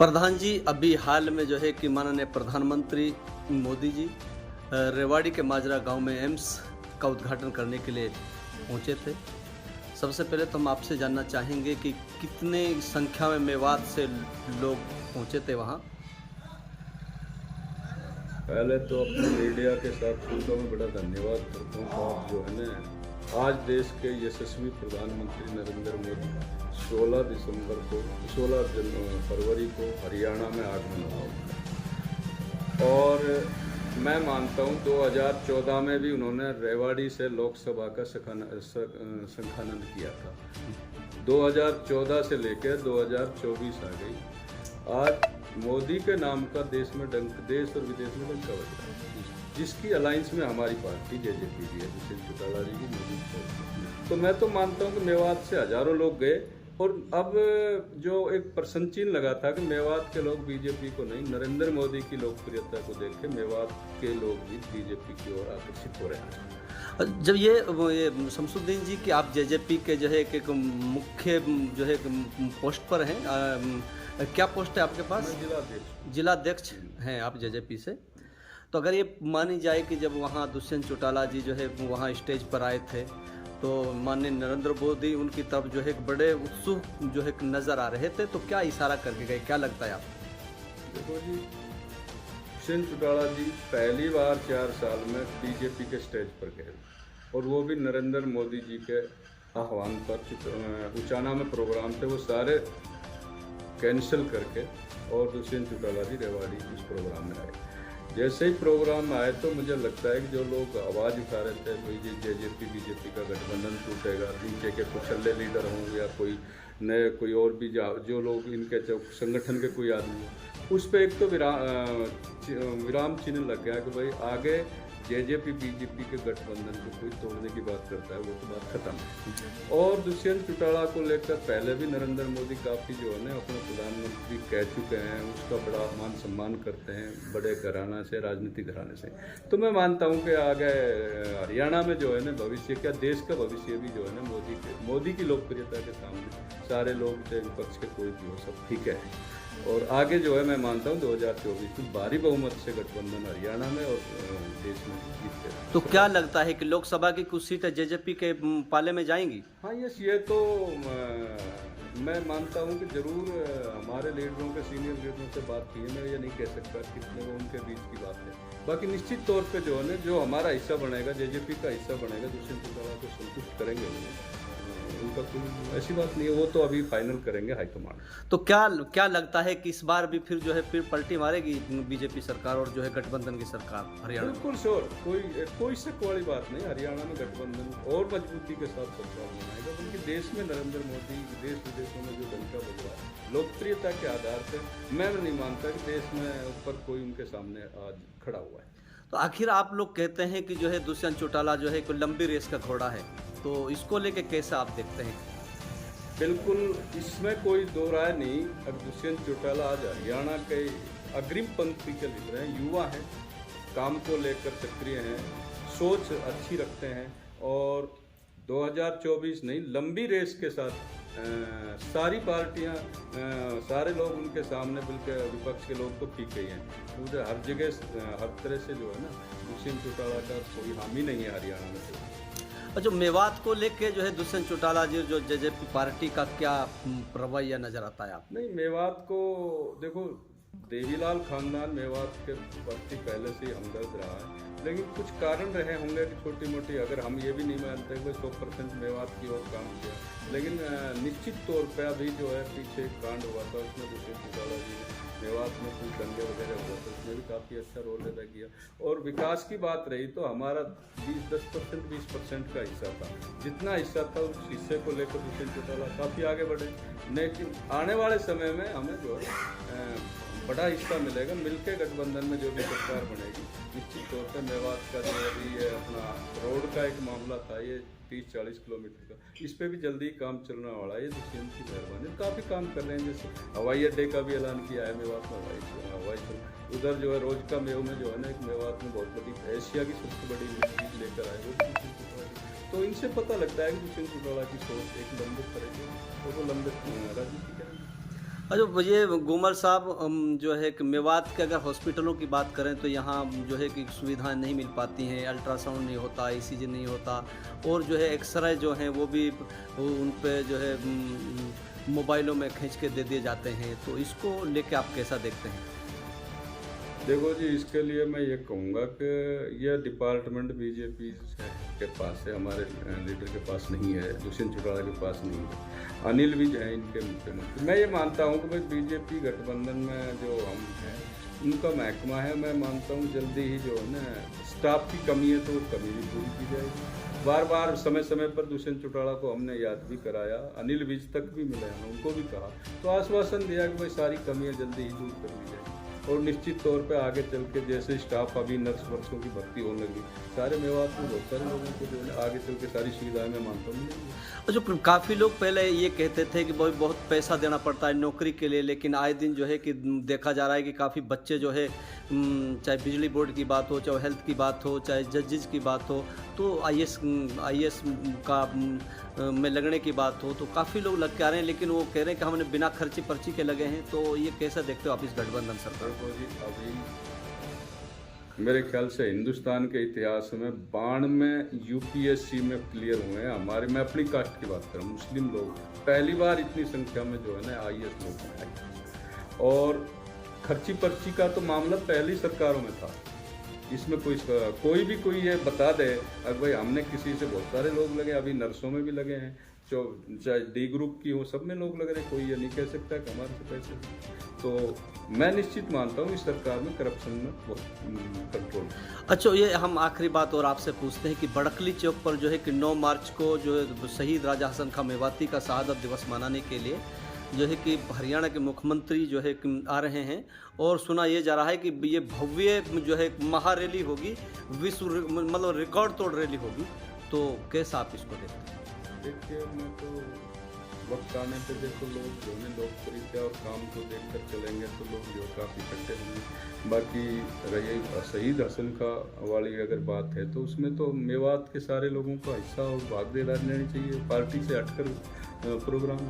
प्रधान जी, अभी हाल में जो है कि माननीय प्रधानमंत्री मोदी जी रेवाड़ी के माजरा गांव में एम्स का उद्घाटन करने के लिए पहुंचे थे। सबसे पहले तो हम आपसे जानना चाहेंगे कि कितने संख्या में मेवात से लोग पहुंचे थे वहां। पहले तो अपने मीडिया के साथ उनका मैं बड़ा धन्यवाद करता हूँ। आप जो है ना, आज देश के यशस्वी प्रधानमंत्री नरेंद्र मोदी 16 फरवरी को हरियाणा में आगमन हुआ और मैं मानता हूँ 2014 में भी उन्होंने रेवाड़ी से लोकसभा का संखानंद किया था। 2014 से लेकर 2024 आ गई। आज मोदी के नाम का देश और विदेश में डंका बज रहा है, जिसकी अलायंस में हमारी पार्टी जेजेपी भी है, दुष्यंत चौटाला जी की मोदी। तो मैं तो मानता हूँ कि मेवात से हजारों लोग गए और अब जो एक प्रश्न चिन्ह लगा था कि मेवात के लोग बीजेपी को नहीं, नरेंद्र मोदी की लोकप्रियता को देख के मेवात के लोग भी बीजेपी की ओर आकर्षित हो रहे हैं। जब ये शमसुद्दीन जी कि आप जेजेपी के जो है एक मुख्य जो है पोस्ट पर हैं, क्या पोस्ट है आपके पास? जिलाध्यक्ष हैं आप जेजेपी से। तो अगर ये मानी जाए कि जब वहाँ दुष्यंत चौटाला जी जो है वहाँ स्टेज पर आए थे तो माननीय नरेंद्र मोदी उनकी तरफ जो है बड़े उत्सुक जो है नज़र आ रहे थे, तो क्या इशारा करके गए, क्या लगता है आपको? देखो जी, दुष्यंत चौटाला जी पहली बार 4 साल में बीजेपी के स्टेज पर गए और वो भी नरेंद्र मोदी जी के आह्वान पर। उचाना में प्रोग्राम थे, वो सारे कैंसिल करके और दुष्यंत चौटाला जी रेवाड़ी उस प्रोग्राम में आए। जैसे ही प्रोग्राम आए तो मुझे लगता है कि जो लोग आवाज़ उठा रहे थे कोई जेजेपी बीजेपी का गठबंधन टूटेगा, नीचे के कुचले लीडर हों या कोई नए कोई और भी जो लोग इनके संगठन के कोई आदमी हो, उस पर एक तो विराम चिन्ह लग गया कि भाई आगे जेजेपी बीजेपी के गठबंधन को कोई तोड़ने की बात करता है, वो तो बात खत्म है। और दुष्यंत चौटाला को लेकर पहले भी नरेंद्र मोदी काफ़ी जो है ना अपने प्रधानमंत्री कह चुके हैं, उसका बड़ा मान सम्मान करते हैं, बड़े घराना से, राजनीतिक घराने से। तो मैं मानता हूँ कि आगे हरियाणा में जो है ना भविष्य, क्या देश का भविष्य भी जो है ना मोदी की लोकप्रियता के सामने सारे लोग चाहे विपक्ष के कोई भी हो, सब ठीक है। और आगे जो है मैं मानता हूँ 2024 में भारी बहुमत से गठबंधन हरियाणा में और देश में जीतते हैं। तो क्या लगता है कि लोकसभा की कुछ सीटें जेजेपी के पाले में जाएंगी? हाँ, ये तो मैं मानता हूँ कि जरूर हमारे लीडरों के सीनियर लीडरों से बात की है। मैं ये नहीं कह सकता कितने वो उनके बीच की बात है। बाकी निश्चित तौर पे जो है ना, जो हमारा हिस्सा बनेगा, जेजेपी का हिस्सा बनेगा, दुष्यंत चौटाला को संतुष्ट करेंगे उनका कोई ऐसी बात नहीं है। वो तो अभी फाइनल करेंगे हाईकमांड। तो क्या लगता है कि इस बार भी फिर पलटी मारेगी बीजेपी सरकार और जो है गठबंधन की सरकार हरियाणा? बिल्कुल श्योर, कोई शक वाली बात नहीं। हरियाणा में गठबंधन और मजबूती के साथ सरकार बनाएगा, क्योंकि देश में नरेंद्र मोदी देश विदेशों में जो डंका बज रहा है लोकप्रियता के आधार पर, मैं नहीं मानता कि देश में ऊपर कोई उनके सामने आज खड़ा हुआ है। तो आखिर आप लोग कहते हैं कि जो है दुष्यंत चौटाला जो है कोई लंबी रेस का घोड़ा है, तो इसको लेके कैसा आप देखते हैं? बिल्कुल, इसमें कोई दो राय नहीं। अब दुष्यंत चौटाला आज हरियाणा के अग्रिम पंक्ति के लीडर हैं, युवा हैं, काम को लेकर सक्रिय हैं, सोच अच्छी रखते हैं और 2024 नहीं, लंबी रेस के साथ सारी पार्टियां, सारे लोग उनके सामने, बिल्कुल विपक्ष के लोग तो ठीक ही हैं। पूरे हर जगह हर तरह से जो है ना दुष्यंत चौटाला का कोई हामी नहीं है हरियाणा में। और जो मेवात को लेके जो है दुष्यंत चौटाला जी जो जेजेपी पार्टी का क्या रवैया नजर आता है आप? नहीं, मेवात को देखो, देवीलाल खानदान मेवात के प्रति पहले से ही हमदर्द रहा है, लेकिन कुछ कारण रहे होंगे कि छोटी मोटी, अगर हम ये भी नहीं मानते कि 100% मेवात की ओर काम किया, लेकिन निश्चित तौर पे अभी जो है पीछे एक कांड हुआ था, उसमें दुष्यंत चौटाला जी ने मेवात में कुछ दंगे वगैरह हुआ था, उसमें भी काफ़ी अच्छा रोल अदा किया। और विकास की बात रही तो हमारा 20% का हिस्सा था, जितना हिस्सा था उस हिस्से को लेकर दुष्यंत चौटाला काफ़ी आगे बढ़े। लेकिन आने वाले समय में हमें जो है बड़ा हिस्सा मिलेगा, मिलके गठबंधन में जो भी सरकार बनेगी, निश्चित तौर पर मेवात का जो अभी ये अपना रोड का एक मामला था, ये 30-40 किलोमीटर का, इस पे भी जल्दी काम चलने वाला है। ये दुष्यंत की मेहरबानी, काफ़ी काम कर रहे हैं। जैसे हवाई अड्डे का भी ऐलान किया है मेवात में, हवाई उधर जो है रोज का मेव में जो है ना एक मेवात में बहुत बड़ी एशिया की सबसे बड़ी चीज़ लेकर आए वो। तो इनसे पता लगता है कि दुष्यंत चौटाला की सोच एक लंबित करेगी और वो लंबित राजनीति करेंगे। अच्छा, ये गुमर साहब, जो है कि मेवात के अगर हॉस्पिटलों की बात करें तो यहाँ जो है कि सुविधाएं नहीं मिल पाती हैं, अल्ट्रासाउंड नहीं होता, ईसीजी नहीं होता, और जो है एक्सरे जो हैं वो भी उन पे जो है मोबाइलों में खींच के दे दिए जाते हैं। तो इसको लेके आप कैसा देखते हैं? देखो जी, इसके लिए मैं ये कहूँगा कि यह डिपार्टमेंट बीजेपी के पास है, हमारे लीडर के पास नहीं है, दुष्यंत चौटाला के पास नहीं है, अनिल विज हैं इनके मुख्यमंत्री। मैं ये मानता हूँ कि भाई बीजेपी गठबंधन में जो हम हैं उनका महकमा है। मैं मानता हूँ जल्दी ही जो है ना स्टाफ की कमी है तो वो कमी भी पूरी की जाएगी। बार बार समय समय पर दुष्यंत चौटाला को हमने याद भी कराया, अनिल विज तक भी मिले हैं, उनको भी कहा, तो आश्वासन दिया कि भाई सारी कमियाँ जल्दी ही दूर कर दी जाएगी। और निश्चित तौर पे आगे चल के जैसे स्टाफ अभी नर्स वर्षों की भर्ती होने लगी, सारे मेवात में बहुत सारे लोगों को जो है आगे चल के सारी सुविधाएं मैं मानता हूँ मिलेंगी। जो काफ़ी लोग पहले ये कहते थे कि भाई बहुत पैसा देना पड़ता है नौकरी के लिए, लेकिन आए दिन जो है कि देखा जा रहा है कि काफ़ी बच्चे जो है, चाहे बिजली बोर्ड की बात हो, चाहे हेल्थ की बात हो, चाहे जजेस की बात हो, तो आईएएस का में लगने की बात हो, तो काफ़ी लोग लग के आ रहे हैं, लेकिन वो कह रहे हैं कि हमने बिना खर्ची पर्ची के लगे हैं। तो ये कैसा देखते हो आप इस गठबंधन सरकार को? जी, अभी मेरे ख्याल से हिंदुस्तान के इतिहास में 92 में यूपीएससी में क्लियर हुए हैं हमारे, मैं अपनी कास्ट की बात करूँ, मुस्लिम लोग पहली बार इतनी संख्या में जो है ना आईएएस लोग आए। और खर्ची पर्ची का तो मामला पहली सरकारों में था, इसमें कोई भी ये बता दे अगर भाई हमने किसी से, बहुत सारे लोग लगे, अभी नर्सों में भी लगे हैं, जो चाहे डी ग्रुप की हो, सब में लोग लग रहे, कोई ये नहीं कह सकता कि हमारे से पैसे। तो मैं निश्चित मानता हूँ इस सरकार में करप्शन में बहुत कंट्रोल। अच्छा, ये हम आखिरी बात और आपसे पूछते हैं कि बड़कली चौक पर जो है कि 9 मार्च को जो है शहीद राजा हसन खां मेवाती का शहादत दिवस मनाने के लिए जो है कि हरियाणा के मुख्यमंत्री जो है कि आ रहे हैं, और सुना ये जा रहा है कि ये भव्य जो है महारैली होगी, मतलब रिकॉर्ड तोड़ रैली होगी। तो कैसा आप इसको देखते हैं? देखिए, मैं तो वक्त आने पे देखो लोग जो है लोकप्रियता और काम को देखकर चलेंगे तो लोग जो काफ़ी इकट्ठे होंगे। बाकी रही शहीद हसन खां वाली अगर बात है तो उसमें तो मेवात के सारे लोगों का हिस्सा और भागीदारी लेनी चाहिए, पार्टी से हटकर प्रोग्राम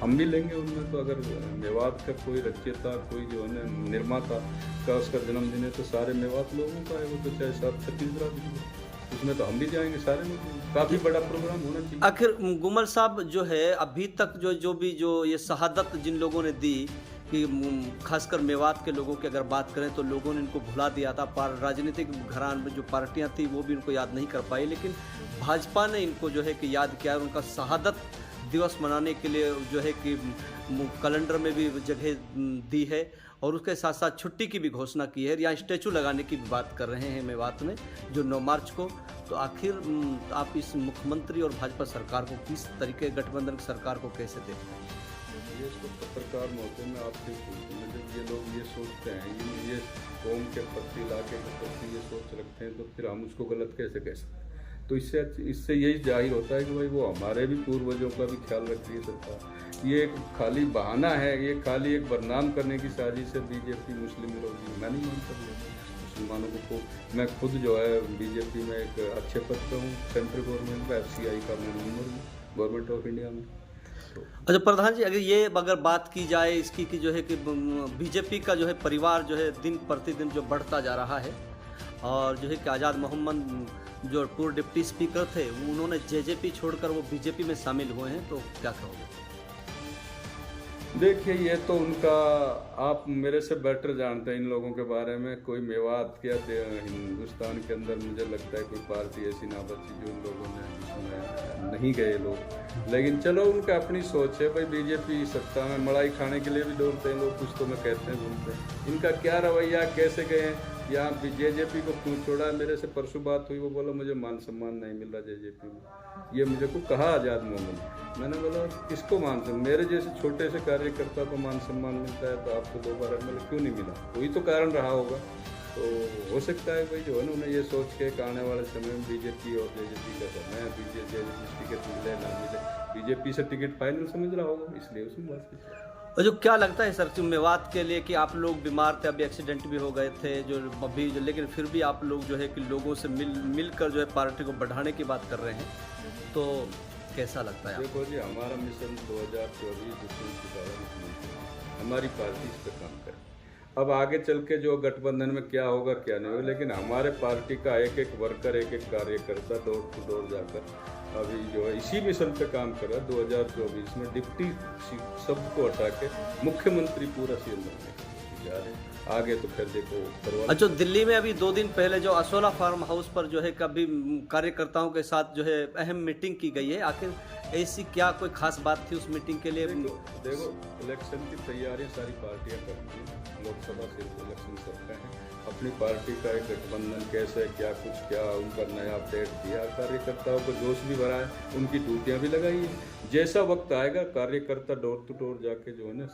हम भी लेंगे उनमें। तो अगर मेवात का कोई रचयिता, कोई जो है ना निर्माता का उसका जन्मदिन है तो सारे मेवात लोगों का है वो, तो चाहे सब छत्तीसगढ़, उसमें तो हम भी जाएंगे सारे लोग। काफ़ी बड़ा प्रोग्राम होना चाहिए। आखिर गुमर साहब जो है अभी तक जो ये शहादत जिन लोगों ने दी, कि खासकर मेवात के लोगों की अगर बात करें तो लोगों ने इनको भुला दिया था, राजनीतिक घरान में जो पार्टियां थी वो भी इनको याद नहीं कर पाई, लेकिन भाजपा ने इनको जो है कि याद किया, उनका शहादत दिवस मनाने के लिए जो है कि कैलेंडर में भी जगह दी है, और उसके साथ साथ छुट्टी की भी घोषणा की है, या स्टैचू लगाने की भी बात कर रहे हैं मेवात में जो 9 मार्च को। तो आखिर आप इस मुख्यमंत्री और भाजपा सरकार को किस तरीके, गठबंधन की सरकार को कैसे देखते हैं? ये इसको पत्रकार महोदय में आपसे पूछूँ, जब ये लोग ये सोचते हैं, ये कौम के प्रति, इलाके के प्रति ये सोच रखते हैं, तो फिर हम उसको गलत कैसे कह सकते हैं? तो इससे यही जाहिर होता है कि भाई वो हमारे भी पूर्वजों का भी ख्याल रख रही है सरकार। ये एक खाली बहाना है, ये खाली एक बदनाम करने की साजिश है बीजेपी मुस्लिम विरोधी। मैं नहीं मानता मुसलमानों को। मैं खुद जो है बीजेपी में एक अच्छे पद पर हूँ, सेंट्रल गवर्नमेंट में FCI का मैं मेंबर हूँ, गवर्नमेंट ऑफ इंडिया में। अच्छा प्रधान जी, अगर बात की जाए इसकी कि जो है कि बीजेपी का जो है परिवार जो है दिन प्रतिदिन जो बढ़ता जा रहा है, और जो है कि आज़ाद मोहम्मद जो पूर्व डिप्टी स्पीकर थे उन्होंने JJP छोड़कर वो बीजेपी में शामिल हुए हैं, तो क्या कहोगे? देखिए, ये तो उनका, आप मेरे से बेटर जानते हैं इन लोगों के बारे में। कोई मेवात या हिंदुस्तान के अंदर मुझे लगता है कोई पार्टी ऐसी ना बची जो उन लोगों ने जिसमें नहीं गए लोग। लेकिन चलो, उनका अपनी सोच है भाई। बीजेपी सत्ता में मलाई खाने के लिए भी दौड़ते हैं लोग, कुछ तो मैं कहते हैं घूमते हैं। इनका क्या रवैया, कैसे गए हैं यहाँ JJP को क्यों छोड़ा? मेरे से परसों बात हुई, वो बोला मुझे मान सम्मान नहीं मिल रहा JJP में। ये मुझे को कहा आज़ाद मोहम्मद। मैंने बोला किसको मान सम्मान? मेरे जैसे छोटे से कार्यकर्ता को मान सम्मान मिलता है तो आपको दोबारा मिला क्यों नहीं मिला? कोई तो कारण रहा होगा। तो हो सकता है भाई जो है ना, उन्हें ये सोच के आने वाले समय में BJP और JJP का समय है, JJP टिकट मिले ना मिले, BJP से टिकट फाइनल समझ रहा होगा, इसलिए उसमें बात की। और जो क्या लगता है सर मेवात के लिए कि आप लोग बीमार थे, अभी एक्सीडेंट भी हो गए थे जो अभी, लेकिन फिर भी आप लोग जो है कि लोगों से मिलकर जो है पार्टी को बढ़ाने की बात कर रहे हैं, तो कैसा लगता है? देखो जी, हमारा मिशन 2024 मुख्यमंत्री हमारी पार्टी इस पर काम करे। अब आगे चल के जो गठबंधन में क्या होगा क्या नहीं होगा, लेकिन हमारे पार्टी का एक एक वर्कर, एक एक कार्यकर्ता डोर टू डोर जाकर अभी जो है इसी मिशन पे काम कर रहा है। 2024 में डिप्टी शब्द को हटा के मुख्यमंत्री पूरा सीएम बनने जा रहे हैं। आगे तो फिर देखो करवा। अच्छा, दिल्ली में अभी 2 दिन पहले जो असोला फार्म हाउस पर जो है कभी कार्यकर्ताओं के साथ जो है अहम मीटिंग की गई है, आखिर ऐसी क्या कोई खास बात थी उस मीटिंग के लिए? देखो इलेक्शन की तैयारियां सारी पार्टियां करती हैं, लोकसभा से इलेक्शन सबका है। अपनी पार्टी का एक गठबंधन कैसे क्या कुछ क्या उनका नया अपडेट दिया, कार्यकर्ताओं को जोश भी भरा है, उनकी ड्यूटियां भी लगाई है। जैसा वक्त आएगा कार्यकर्ता डोर टू डोर जाके जो है ना,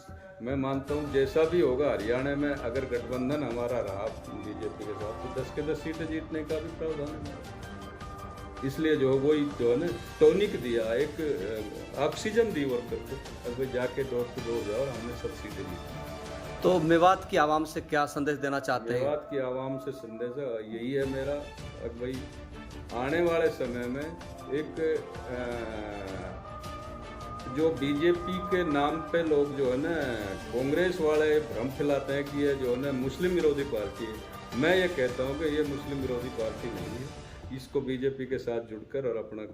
मैं मानता हूँ जैसा भी होगा हरियाणा में अगर गठबंधन हमारा रहा बीजेपी के साथ तो 10 के 10 सीटें जीतने का भी प्रावधान है। इसलिए जो वही जो है ना टॉनिक दिया, एक ऑक्सीजन दी वर्कर को, अगर जाके डोर टू डोर जाओ, हमने सब सीटें जीती। तो मेवात की आवाम से क्या संदेश देना चाहते हैं? मेवात की आवाम से संदेश यही है मेरा, अब भाई आने वाले समय में एक जो बीजेपी के नाम पे लोग जो है ना कांग्रेस वाले भ्रम फैलाते हैं कि ये जो है ना मुस्लिम विरोधी पार्टी है। मैं ये कहता हूँ कि ये मुस्लिम विरोधी पार्टी नहीं है। इसको बीजेपी के साथ जुड़कर और अपना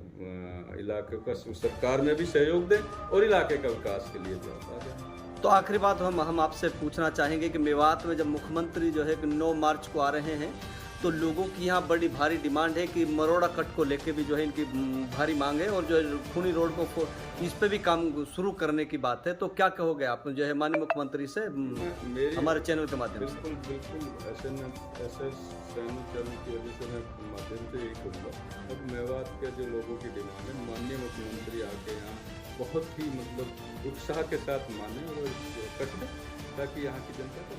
इलाके का सरकार में भी सहयोग दें और इलाके का विकास के लिए जो है। तो आखिरी बात हम आपसे पूछना चाहेंगे कि मेवात में जब मुख्यमंत्री जो है कि 9 मार्च को आ रहे हैं तो लोगों की यहाँ बड़ी भारी डिमांड है कि मरोड़ा कट को लेके भी जो है इनकी भारी मांग है और जो है खूनी रोड को इस पे भी काम शुरू करने की बात है। तो क्या कहोगे आप जो है माननीय मुख्यमंत्री से हमारे चैनल के माध्यम से? बिल्कुल ऐसे चैनल की वजह से मैं माध्यम से यही कहूँगा, अब मेवात के जो लोगों की डिमांड है माननीय मुख्यमंत्री आके यहाँ बहुत ही मतलब उत्साह के साथ माने और कट दें ताकि यहाँ की जनता को